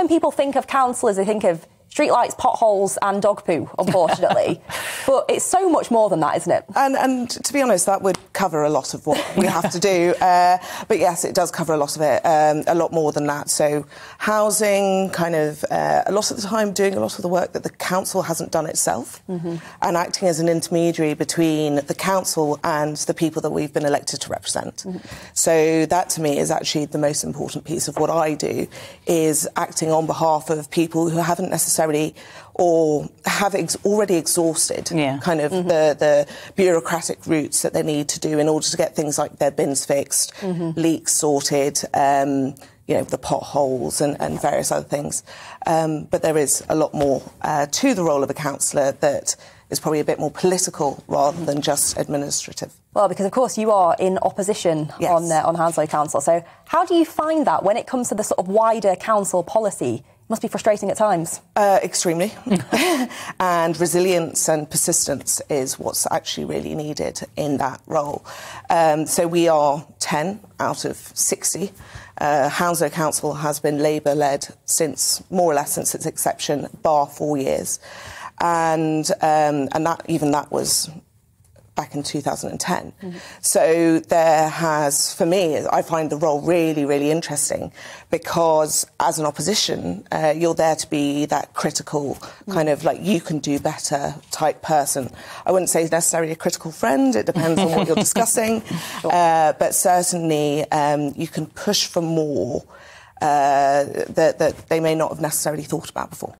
when people think of councillors, they think of streetlights, potholes and dog poo, unfortunately. But it's so much more than that, isn't it? And to be honest, that would cover a lot of what we have to do. But yes, it does cover a lot of it, a lot more than that. So housing, kind of a lot of the time doing a lot of the work that the council hasn't done itself, and acting as an intermediary between the council and the people that we've been elected to represent. So that to me is actually the most important piece of what I do, is acting on behalf of people who haven't necessarily or have already exhausted kind of the bureaucratic routes that they need to do in order to get things like their bins fixed, leaks sorted, you know, the potholes and various other things. But there is a lot more to the role of a councillor that is probably a bit more political rather than just administrative. Well, because of course you are in opposition on Hounslow Council. So how do you find that when it comes to the sort of wider council policy? Must be frustrating at times. Extremely. And resilience and persistence is what's actually really needed in that role. So we are 10 out of 60. Hounslow Council has been Labour-led since, more or less, since its inception, bar 4 years. And that was back in 2010. So there has, for me, I find the role really, really interesting because as an opposition, you're there to be that critical kind of like you can do better type person. I wouldn't say necessarily a critical friend, it depends on what you're discussing, but certainly you can push for more that they may not have necessarily thought about before.